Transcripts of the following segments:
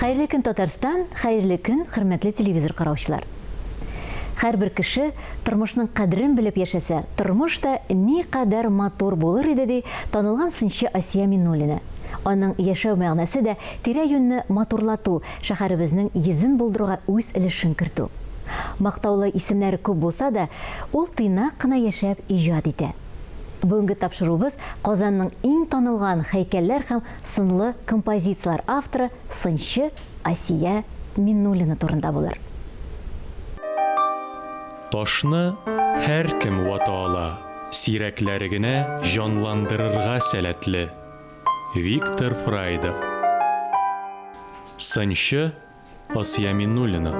Хәерле көн, Татарстан, хәерле көн, хөрмәтле телевизор караучылар. Һәрбер кеше тормышның кадерен белеп яшәсә, тормыш та ни кадәр матур булыр иде ди танылган сынчы Асия Миннуллина. Аның яшәү мәгънәсе дә тирә-юньне матурлату, шәһәребезнең йөзен булдыруга үз өлешен кертү. Мактаулы исемнәре күп булса да, ул тыйнак кына яшәп иҗат итә. Бүгенге тапшыруыбыз Казанның иң танылган һәйкәлләр һәм сынлы композициялар авторы сынчы Асия Миннуллина турында булыр. Ташны һәр кем вата ала, сирәкләре генә җанландырырга сәләтле. Виктор Фрайдов. Сынчы Асия Миннуллина.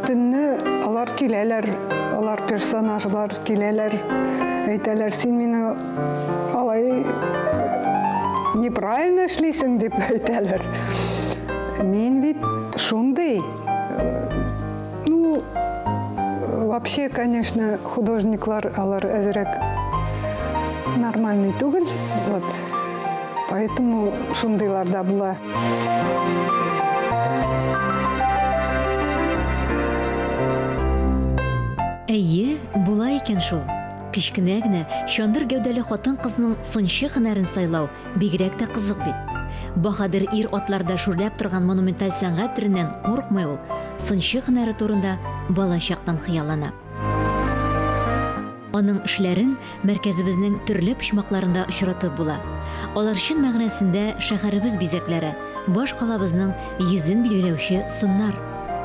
Төнне алар киләләр, алар персонажлар киләләр, әйтәләр, син мине алай неправильно эшлисең дип әйтәләр. Мин бит шундый. Ну, вообще, конечно, художниклар алар әзрәк нормальный түгел, вот. Поэтому шундыйлар да була. Әйе, була икән шул. Кичкенә генә чандыр гәүдәле хатын-кызның сынчы һөнәрен сайлау бигрәк тә кызык бит. Баһадир ир атларда шүрләп торган монументаль сәнгать түреннән курыкмый ул. Сынчы һөнәре турында бала чактан хыяллана. Аның эшләрен мәркәзебезнең төрле почмакларында очратып була. Алар чын мәгънәсендә шәһәребез бизәкләре, баш калабызның йөзен билгеләүче сыннар.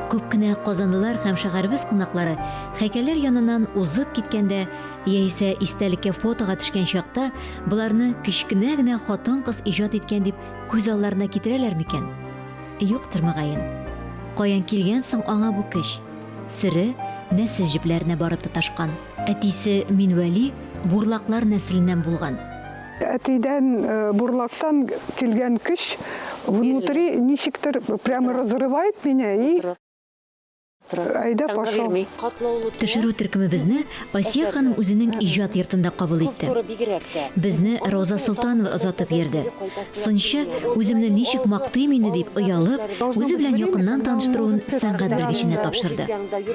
Күп кенә казанлылар һәм шәһәребез кунаклары һәйкәлләр яныннан узып киткәндә, яисә истәлеккә фотога төшкән чакта, буларны кичкенә генә хатын-кыз иҗат иткән дип күз алларына китерәләр микән? Юктыр мөгаен. Каян килгән соң аңа бу кеш? Сире нәсел җепләренә барып тоташкан. Әтисе Минвәли бурлаклар нәселеннән булган. Әтидән бурлактан килгән көч внутри ничектер прямо разрывает меня и айда пошел. Төшерү төркемебезне Асия ханым үзенең иҗат йортында кабул итте. Безне Роза Солтанова озатып йөрде. Сынчы үземне ничек мактыйм инде дип оялып, үзе белән якыннан таныштыруын сәнгать белгеченә тапшырды.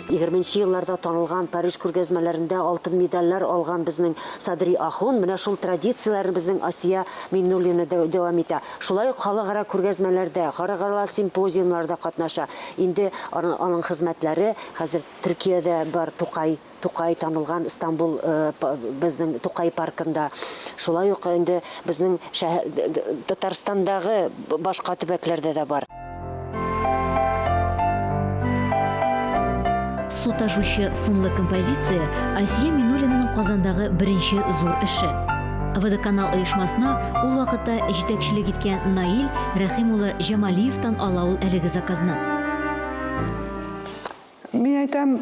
20-нче елларда танылган Париж күргәзмәләрендә алтын медальләр алган безнең Садри Ахун, менә шул традицияләрне безнең Асия Миннуллина дәвам итә. Шулай ук халыкара күргәзмәләрдә, халыкара симпозиумнарда катнаша. Инде аның хезмәт хәзер Төркиядә бар Тукай танылган Истанбул безнең Тукай паркында. Шулай ук инде безнең Татарстандагы башка төбәкләрдә дә бар. Су ташучы сынлы композиция Асия Миннуллинаның Казандагы беренче зур эше. Водоканал оешмасына ул вакытта җитәкчелек иткән Наил Рәхим улы Җамалиевтан ала ул әлеге заказны. Мин әйтәм,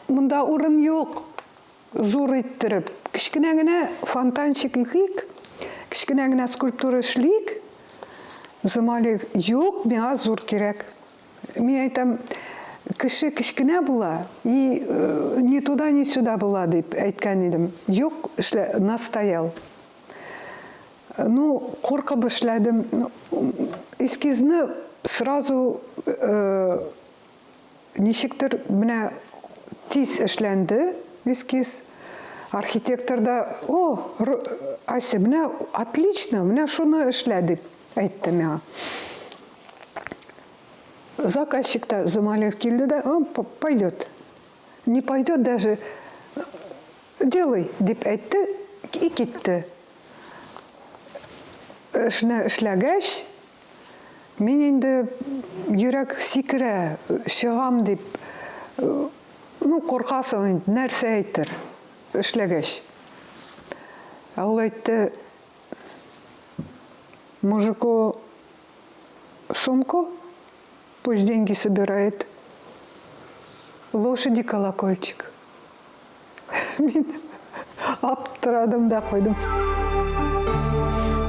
монда урын юк, зур иттереп. Кичкенә генә фонтанчик итик, кичкенә генә скульптура эшлик. Замалиев юк, миңа зур кирәк. Мин әйтәм, кеше кичкенә була, и ни туда, ни сюда була дип әйткән идем. Юк, настоял. Ну, куркып эшләдем. Эскизны сразу ничектер менә тиз эшләнде эскиз. Архитектор да, Ася, менә отлично, менә шуны эшлә дип әйтте миңа. Заказчик та Замалиев килде да, пойдет. Не пойдет даже, делай дип әйтте и китте. Эшләгәч, мин инде йөрәк сикерә, чыгам дип, куркасың, нәрсә әйтер, эшләгәч. Ул әйтте, мужику сумку, пусть деньги собирает, лошади колокольчик. Мин аптырадым да койдым.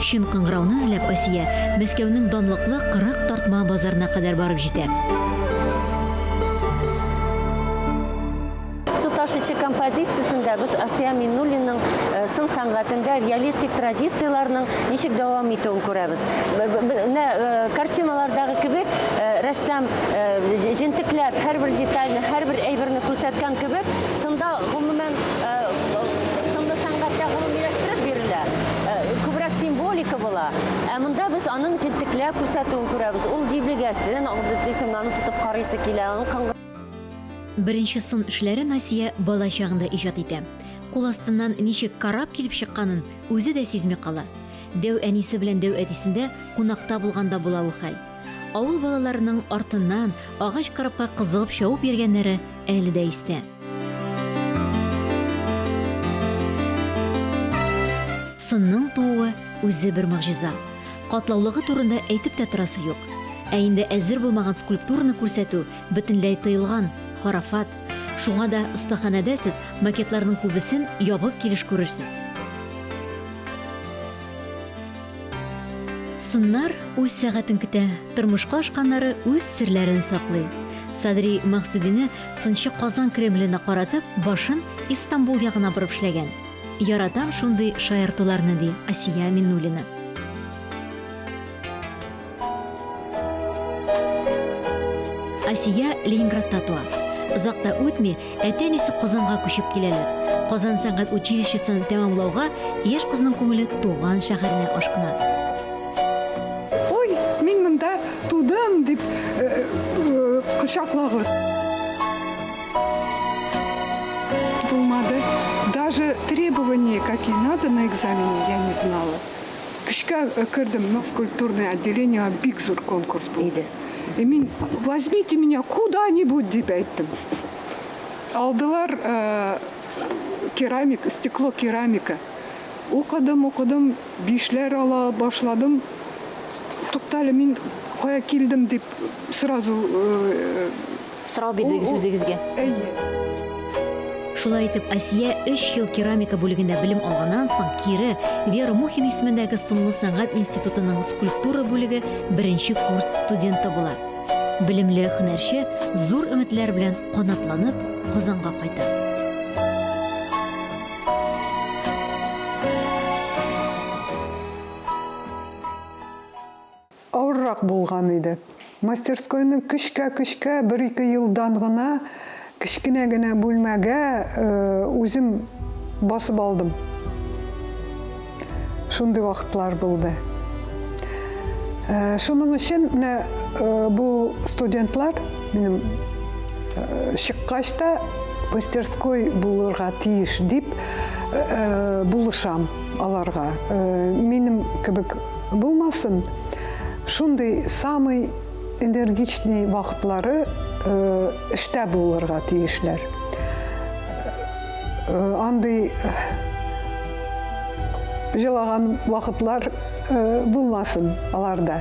Шин кыңгырауны эзләп Асия Мәскәүнең данлыклы 40 тартма базарына кадәр барып җитә. ташычы композициясында біз Асия Миннуллинның сын сәнгатында реалистик традицияларының ничек дәвам итүен күрәбез. Картиналардағы кебек рәссам җентекләп һәрбер детальны, һәрбер әйберне күрсәткән кебек, сында гомумән сында сәнгатьтә гомумиләштереп бирелә. Күбрәк символика була. Ә монда без аның җентекләп күрсәтүен күрәбез. Ул диблегәсен, дисем, аны тотып карыйсы килә. Беренче сын эшләрен Асия бала чагында иҗат итә. Кул астыннан ничек карап килеп чыкканын үзе дә сизми кала. Дәү әнисе белән дәү әтисендә кунакта булганда була ул хәл. Авыл балаларының артыннан агач карапка кызыгып шауып йөргәннәре әле дә истә. Сынның тууы үзе бер мөгъҗиза. Катлаулыгы турында әйтеп тә торасы юк. Ә инде әзер булмаган скульптураны күрсәтү бөтенләй тыелган, харафат. Шуңа да остаханәдә сез макетларның күбесен ябык килеш күрерсез. Сыннар үз сәгатен көтә, тормышка ашканнары үз серләрен саклый. Садри Максудины сынчы Казан Кремленә каратып, башын Истанбул ягына борып эшләгән. Яратам шундый шаяртуларны, ди Асия Миннуллина. Асия Ленинградта туа. Озакта үтми, әтә-әнисе Казанга күчеп киләләр. Казан сәнгать училищесын тәмамлауга яшь кызның күңеле туган шәһәренә ашкына. Ой, мин монда тудым дип кочаклагыз. Булмады. Даже требования, какие надо на экзамене, я не знала. Кышка кырдым, но скульптурное отделение, бик зур конкурс был. И мин, возьмите меня куда-нибудь, дип әйттем. Алдылар керамика, стекло керамика. Укыдым, бишләр ала башладым. Туктале, мин кая килдем дип сразу Сорау бирдегез үзегезгә. Шулай итеп, Асия 3 ел керамика бүлегендә белем алганнан соң кире Вера Мухин исемендәге Сынлы сәнгать институтының скульптура бүлеге 1нче курс студенты була. Белемле һөнәрче зур өметләр белән канатланып Казанга кайта. Авыррак булган иде. Мастерскойның көчкә 1-2 елдан гына кичкенә генә бүлмәгә үзем басып алдым. Шундый вакытлар булды. Шуның өчен менә бу студентлар минем чыккач та мастерской булырга тиеш дип булышам аларга. Минем кебек булмасын. Шундый самый энергичный вакытлары эштә булырга тиешләр. Андый җылаган вакытлар булмасын аларда.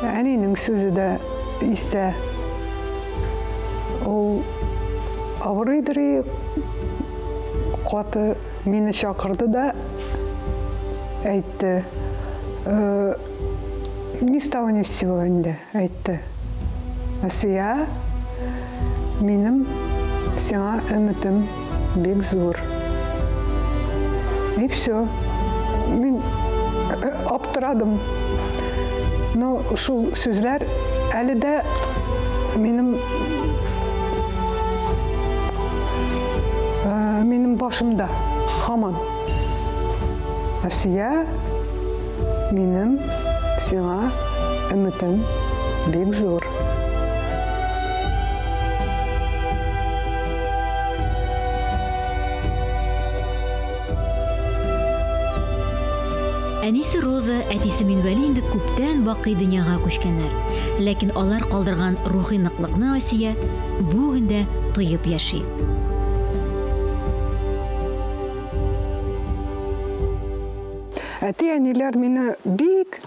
Әнинең сүзе дә исә, ул авырыйдыр, каты мине чакырды да әйтте. Ни с того ни с сего инде әйтте. Асия, минем сиңа өметем бик зур. И все. Мин аптырадым. Но шул сүзләр әле дә минем башымда һаман. Асия, минем сиңа өметем бик зур. Әнисе Роза, әтисе Минвәли инде күптән вакый дөньяга күчкәннәр. Ләкин алар калдырган рухи ныклыкны Асия бүген дә тоеп яши. Әти-әниләр мине бик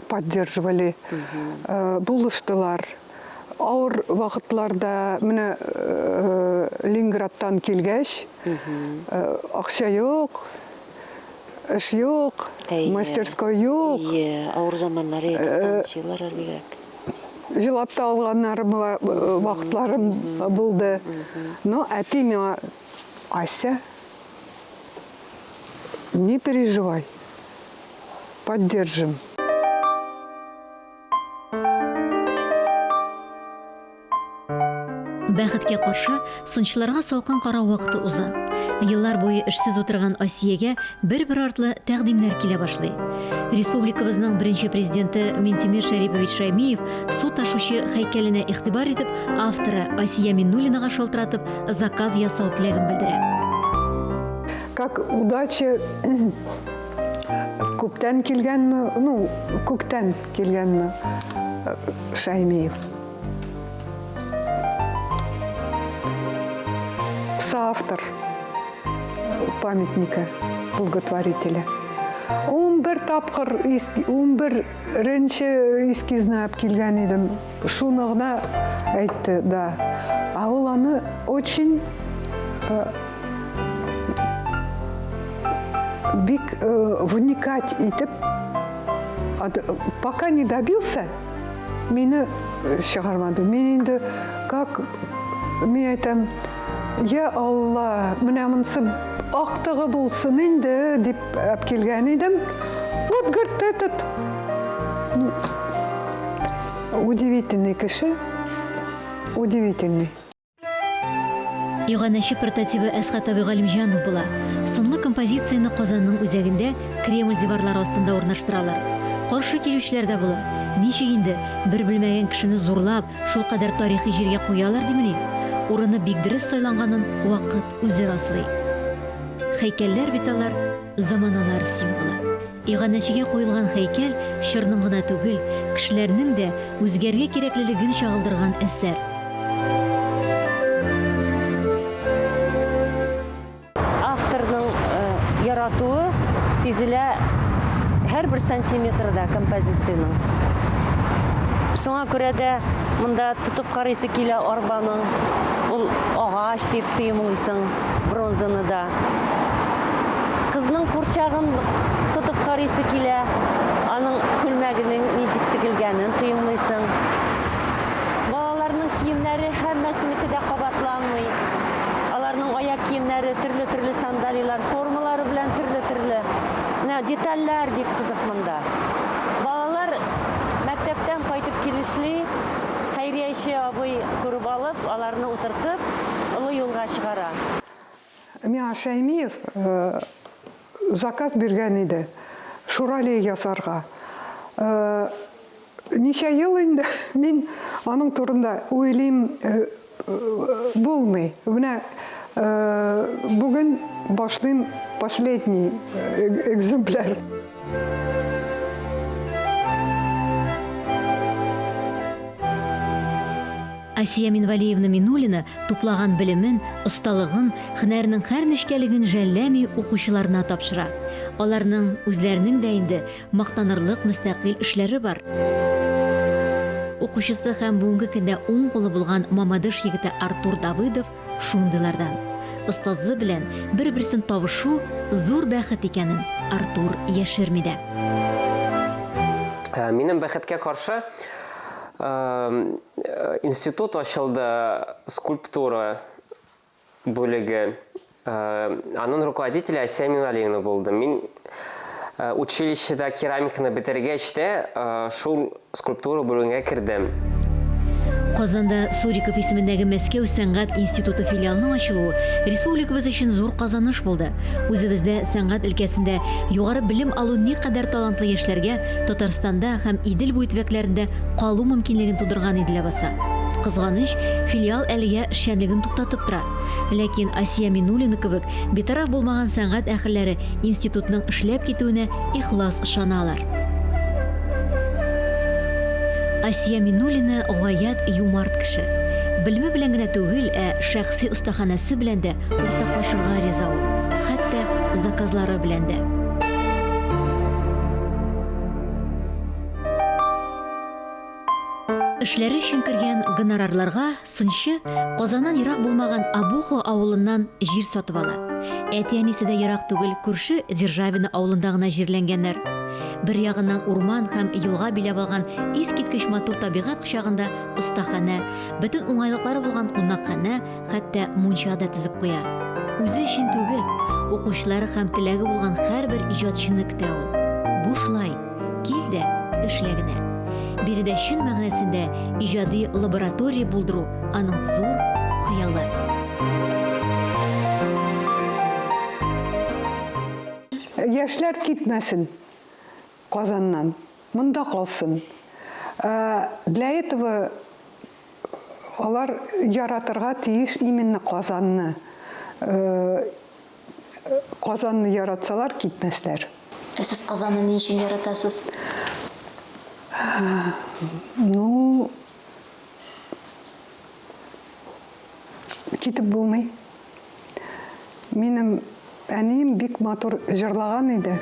поддерживали, булыштылар. Ауыр вакытларда менә Ленинградтан килгәч, акча юк, эш юк, мастерской юк. Ауыр заманнары, 90-нчы еллар бигрәк. жылап та алганнарым вакытларым булды. Но әти миңа: Ася, не переживай, поддержим. Бәхеткә каршы, сынчыларга салкын карау вакыты уза. Еллар буе эшсез утырган Асиягә бер-бер артлы тәкъдимнәр килә башлый. Республикабызның беренче президенты Минтимир Шәрипович Шаймиев су ташучы һәйкәленә игътибар итеп, авторы Асия Миннуллинага шалтыратып заказ ясау теләген белдерә. Как удача күптән килгәнме, ну, күктән килгәнме Шаймиев. Соавтор памятника благотворителя. Он бер тапкыр, 11-нче эскизне алып килгән идем. Шуны гына әйтте, да. А ул аны очень бик вникать итеп, пока не добился, мине чыгармады. Мен инде как мен әйтәм: Я Алла, менә монсы актыгы булсын инде дип алып килгән идем. Вот, говорит, этот удивительный кеше, удивительный. Иганәче портативы Әсхат Абый Галимҗанов була. Сынлы композицияны Казанның үзәгендә Кремль диварлары астында урнаштыралар. Каршы килүчеләр дә була. Ничек инде бер белмәгән кешене зурлап, шул кадәр тарихи җиргә куялар димени? Урыны бик дөрес сайланганын вакыт үзе раслый. Һәйкәлләр бит алар заманалар символы. Иганәчегә куелган һәйкәл чорның гына түгел, кешеләрнең дә үзгәргә кирәклелеген чагылдырган әсәр. Авторның яратуы сизелә һәр бер сантиметрда композицияның. Шуңа күрә дә монда тотып карыйсы килә арбаның. Ул агач дип тыймлыйсың, бронзаны да. Кызның курчагын тотып карыйсы килә, аның күлмәгенең ничек тегелгәнен тыймлыйсың. Балаларның киемнәре һәммәсенеке дә кабатланмый. Аларның аяк киемнәре төрле-төрле сандалиялар формалары белән төрле-төрле. Детальләр дип кызык монда. Балалар мәктәптән кайтып килешли, Хәйрияче абый күреп алып, аларны утыртып, олы юлга чыгара. Миңа Шәймиев заказ биргән иде, шурали ясарга. Ничә ел инде мин аның турында уйлыйм, булмый. Менә бүген башлыйм последний экземпляр. Асия Минвалиевна Миннуллина туплаган белемен, осталыгын, һөнәрнең һәр нечкәлеген жәлләми укучыларына тапшыра. Аларның үзләренең дә инде мактанырлык мөстәкыйль эшләре бар. Укучысы һәм бүгенге көндә уң кулы булган Мамадыш егете Артур Давыдов шундыйлардан. Остазы белән бер-берсен табышу зур бәхет икәнен Артур яшерми дә. Минем бәхеткә каршы институт ачылды, скульптура бүлеге. Аның руководителе Асия Минвалиевна булды. Мин училищеда керамиканы бетергәч тә шул скульптура бүлегенә кердем. Казанда Суриков исемендәге Мәскәү сәнгать институты филиалының ачылуы республикабыз өчен зур казаныш булды. Үзебездә сәнгать өлкәсендә югары белем алу никадәр талантлы яшьләргә Татарстанда һәм Идел буе төбәкләрендә калу мөмкинлеген тудырган иде ләбаса. Кызганыч, филиал әлегә эшчәнлеген туктатып тора. Ләкин Асия Миннуллина кебек битараф булмаган сәнгать әһелләре институтның эшләп китүенә ихлас ышаналар. Асия Миннуллина гаять юмарт кеше. Белеме белән генә түгел, шәхси остаханәсе белән дә уртаклашырга риза ул. Хәтта заказлары белән дә. Эшләре өчен кергән гонорарларга сынчы Казаннан ерак булмаган Абухо авылыннан җир сатып ала. Әти-әнисе дә ерак түгел, күрше Державино авылында гына җирләнгәннәр. Бер ягыннан урман һәм елга биләп алган искиткеч матур табигать кочагында остаханә, бөтен уңайлыклары булган кунакханә, хәтта мунча да төзеп куя. Үзе өчен түгел, укучылары һәм теләге булган һәрбер иҗатчыны көтә ул. Бу шулай, кил дә эшлә генә. Биредә чын мәгънәсендә иҗади лаборатория булдыру аның зур хыялы. Яшьләр китмәсен Казаннан, монда калсын. Для этого алар яратырга тиеш именно Казанны. Казанны яратсалар китмәсләр. Сез Казанны ни өчен яратасыз? Ну, китеп булмый. Минем әнием бик матур җырлаган иде.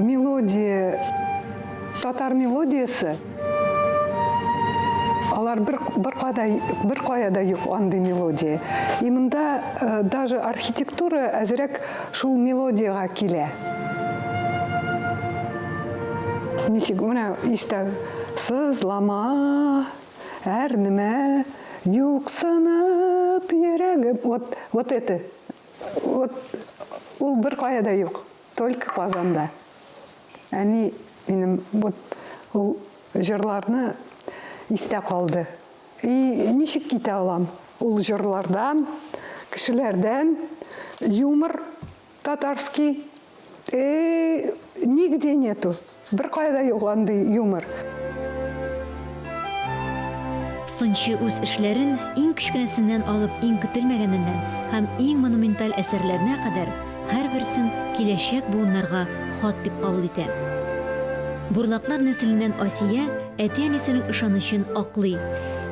Мелодия, татар мелодиясы. Алар бер кая да юк андый мелодия. И монда даже архитектура әзрәк шул мелодияга килә. Ничек менә истә сызлама, әрнемә, юксынып йөрәгем. Вот это. Вот ул бер кая да юк, только Казанда. Әни минем вот ул җырларны истә калды. И ничек китә алам? Ул җырлардан, кешеләрдән, юмор татарский нигде нету. Бер кайда юк андый юмор. Сынчы үз эшләрен иң кечкенәсеннән алып иң көтелмәгәненнән һәм иң монументаль әсәрләренә кадәр һәрберсен киләчәк буыннарга хат дип кабул итә. Бурлаклар нәселеннән Асия әти-әнисенең ышанычын аклый.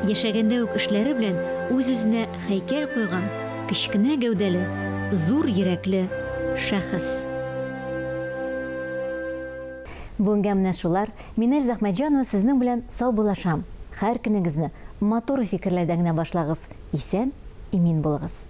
Яшәгәндә үк эшләре белән үз-үзенә һәйкәл куйган кечкенә гәүдәле, зур йөрәкле шәхес. Бүгенгә менә шулар. Минәш Зәхмәтҗанова сезнең белән саубуллашам. Һәр көнегезне матур фикерләрдә генә башлагыз. Исән, имин булыгыз.